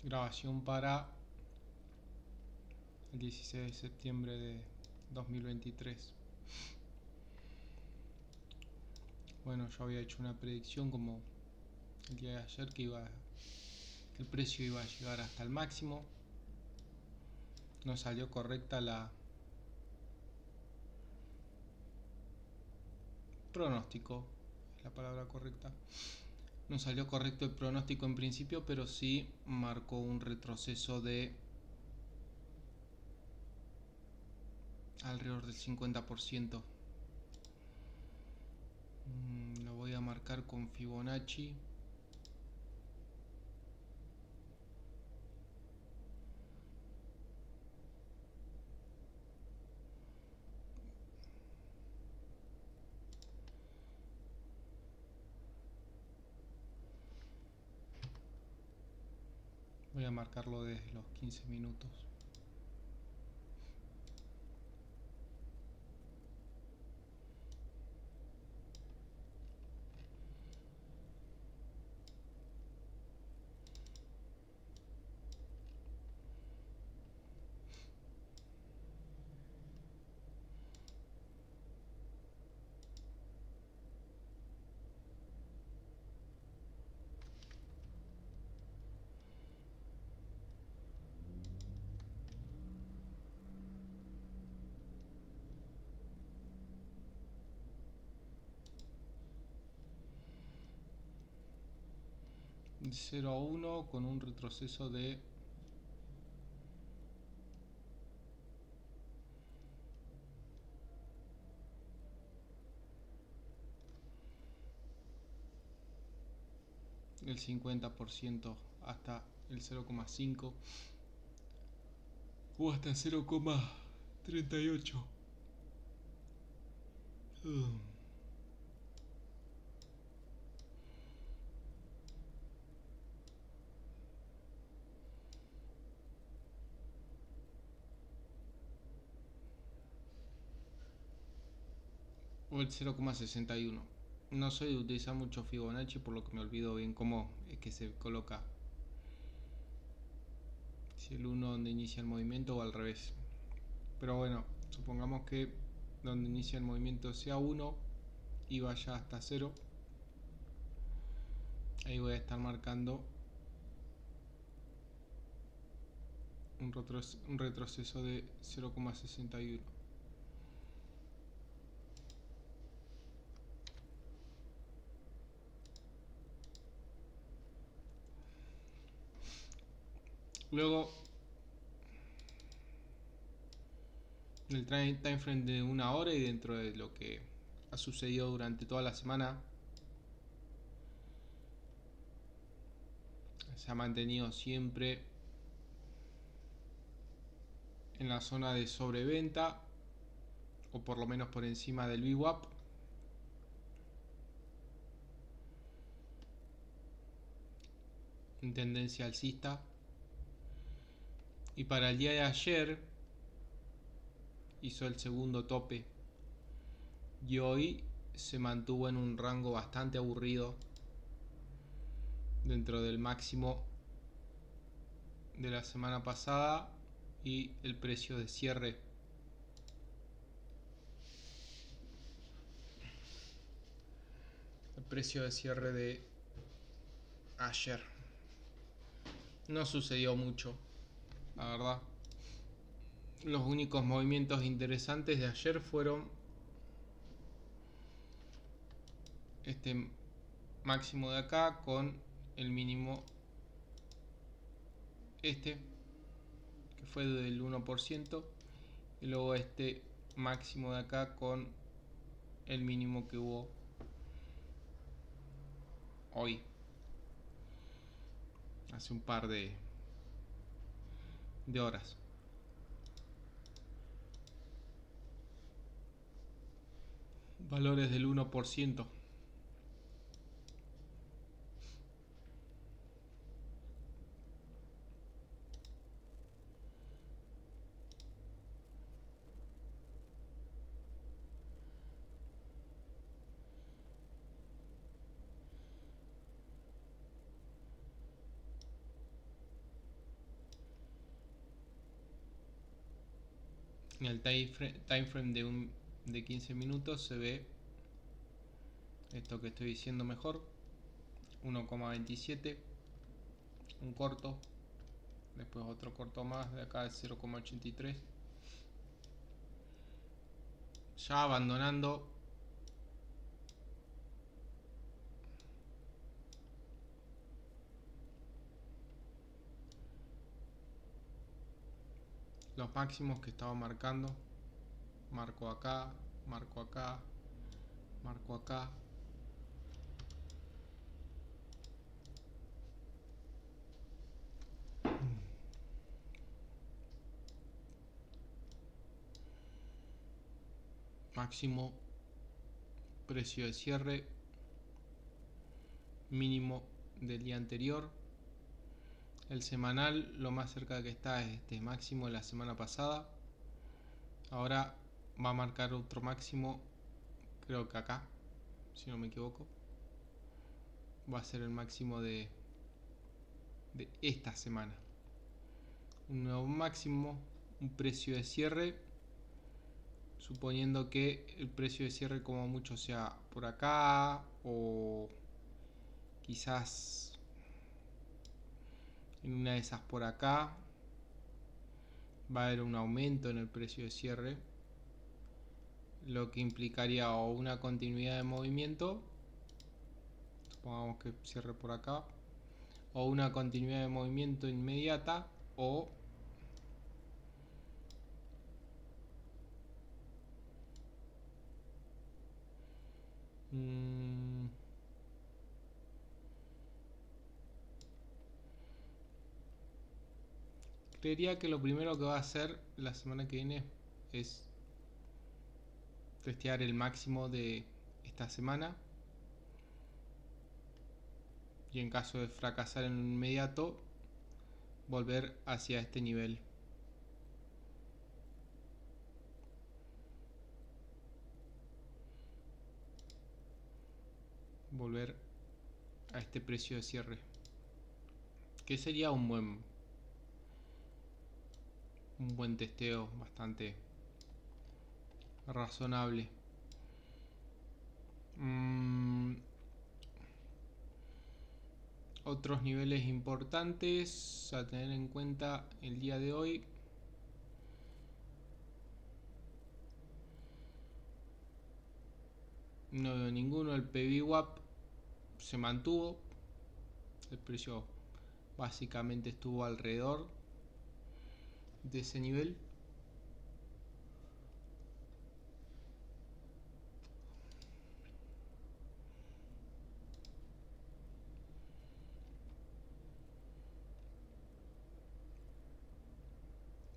Grabación para el 16 de septiembre de 2023. Bueno, yo había hecho una predicción como el día de ayer que el precio iba a llegar hasta el máximo. No salió correcta la pronóstico, es la palabra correcta. No salió correcto el pronóstico en principio, pero sí marcó un retroceso de alrededor del 50%. Lo voy a marcar con Fibonacci. Voy a marcarlo desde los 15 minutos. De 0 a 1 con un retroceso de el 50% hasta el 0,5 o hasta 0,38. O el 0,61. No soy de utilizar mucho Fibonacci, por lo que me olvido bien cómo es que se coloca. Si el 1 donde inicia el movimiento o al revés. Pero bueno, supongamos que donde inicia el movimiento sea 1 y vaya hasta 0. Ahí voy a estar marcando un retroceso de 0,61. Luego, en el time frame de una hora y dentro de lo que ha sucedido durante toda la semana, se ha mantenido siempre en la zona de sobreventa o por lo menos por encima del VWAP. En tendencia alcista. Y para el día de ayer hizo el segundo tope y hoy se mantuvo en un rango bastante aburrido dentro del máximo de la semana pasada y el precio de cierre. El precio de cierre de ayer. No sucedió mucho, la verdad. Los únicos movimientos interesantes de ayer fueron este máximo de acá con el mínimo que fue del 1%, y luego este máximo de acá con el mínimo que hubo hoy, hace un par de horas. Valores del 1%. En el time frame de 15 minutos se ve esto que estoy diciendo mejor. 1,27, un corto, después otro corto más de acá de 0,83, ya abandonando los máximos que estaba marcando. Marco acá, marco acá, marco acá. Máximo, precio de cierre, mínimo del día anterior. El semanal, lo más cerca que está es este máximo de la semana pasada. Ahora va a marcar otro máximo, creo que acá, si no me equivoco. Va a ser el máximo de esta semana. Un nuevo máximo, un precio de cierre, suponiendo que el precio de cierre como mucho sea por acá o quizás en una de esas por acá. Va a haber un aumento en el precio de cierre, lo que implicaría o una continuidad de movimiento, supongamos que cierre por acá, o una continuidad de movimiento inmediata, o creería que lo primero que va a hacer la semana que viene es testear el máximo de esta semana, y en caso de fracasar en un inmediato volver hacia este nivel. Volver a este precio de cierre, que sería un buen testeo bastante razonable. Otros niveles importantes a tener en cuenta el día de hoy. No veo ninguno. El PVWAP se mantuvo. El precio básicamente estuvo alrededor de ese nivel.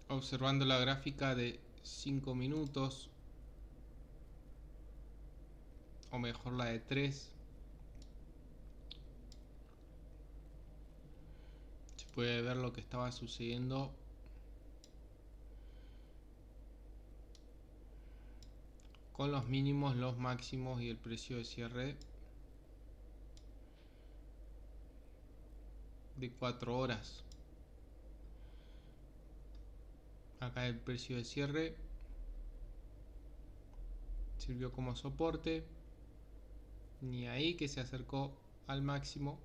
Observando la gráfica de 5 minutos, o mejor la de 3, se puede ver lo que estaba sucediendo con los mínimos, los máximos y el precio de cierre de 4 horas. Acá el precio de cierre sirvió como soporte, ni ahí, que se acercó al máximo.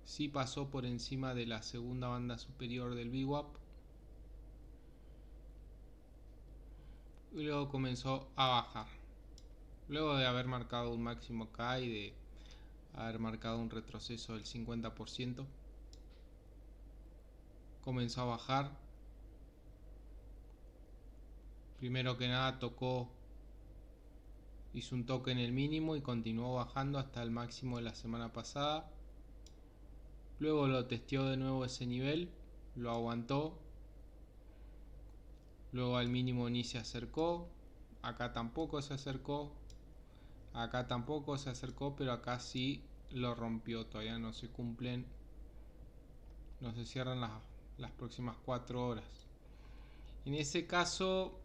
Sí pasó por encima de la segunda banda superior del VWAP y luego comenzó a bajar. Luego de haber marcado un máximo acá y de haber marcado un retroceso del 50%, comenzó a bajar. Primero que nada hizo un toque en el mínimo y continuó bajando hasta el máximo de la semana pasada. Luego lo testeó de nuevo ese nivel, lo aguantó. Luego al mínimo ni se acercó. Acá tampoco se acercó. Acá tampoco se acercó, pero acá sí lo rompió. Todavía no se cumplen, no se cierran las próximas 4 horas. En ese caso,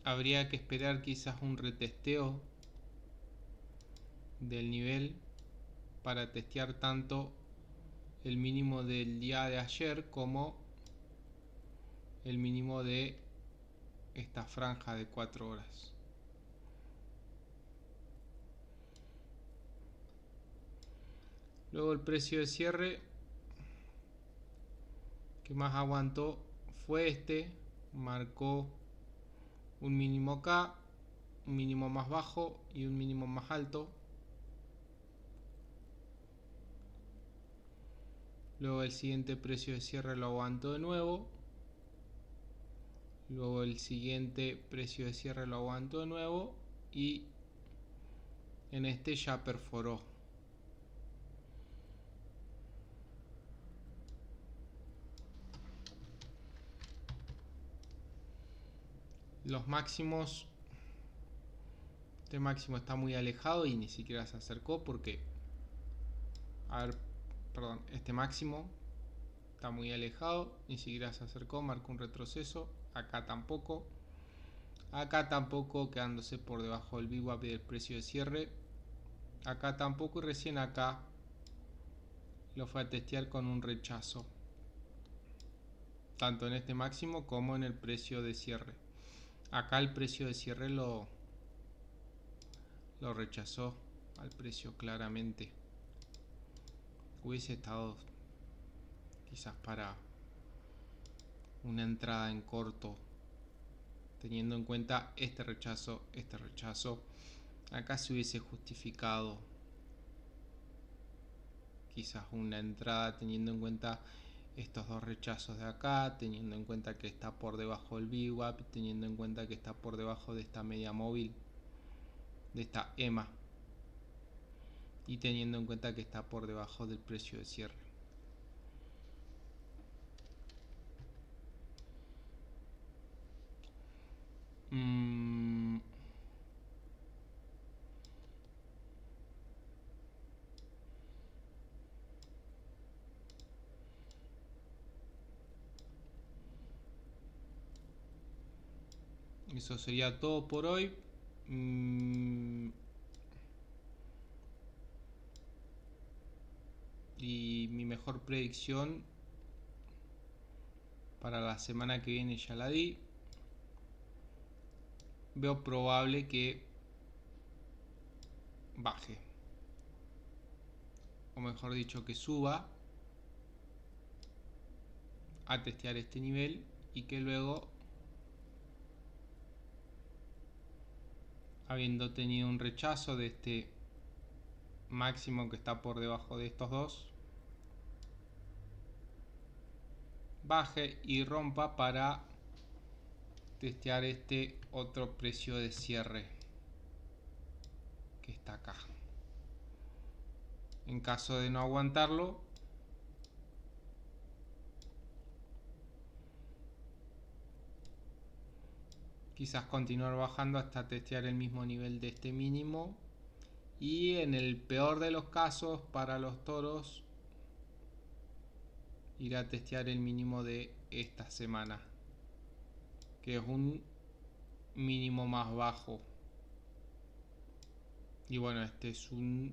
habría que esperar quizás un retesteo del nivel para testear tanto el mínimo del día de ayer como el mínimo de esta franja de 4 horas. Luego el precio de cierre que más aguantó fue este, marcó un mínimo acá, un mínimo más bajo y un mínimo más alto. Luego el siguiente precio de cierre lo aguantó de nuevo. Luego el siguiente precio de cierre lo aguantó de nuevo y en este ya perforó. Los máximos, este máximo está muy alejado y ni siquiera se acercó porque, este máximo está muy alejado, ni siquiera se acercó, marcó un retroceso. Acá tampoco, quedándose por debajo del VWAP y del precio de cierre. Acá tampoco y recién acá lo fue a testear con un rechazo, tanto en este máximo como en el precio de cierre. Acá el precio de cierre lo rechazó al precio claramente. Hubiese estado quizás para una entrada en corto, teniendo en cuenta este rechazo. Acá se hubiese justificado quizás una entrada teniendo en cuenta estos dos rechazos de acá, teniendo en cuenta que está por debajo del VWAP, teniendo en cuenta que está por debajo de esta media móvil, de esta EMA, y teniendo en cuenta que está por debajo del precio de cierre. Eso sería todo por hoy. Y mi mejor predicción para la semana que viene ya la di. Veo probable que baje, o mejor dicho que suba a testear este nivel y que luego, habiendo tenido un rechazo de este máximo que está por debajo de estos dos, baje y rompa para testear este otro precio de cierre que está acá. En caso de no aguantarlo, quizás continuar bajando hasta testear el mismo nivel de este mínimo, y en el peor de los casos para los toros ir a testear el mínimo de esta semana, que es un mínimo más bajo. Y bueno, este es un,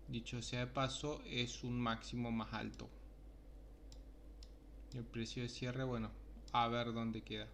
dicho sea de paso, es un máximo más alto. El precio de cierre, bueno, a ver dónde queda.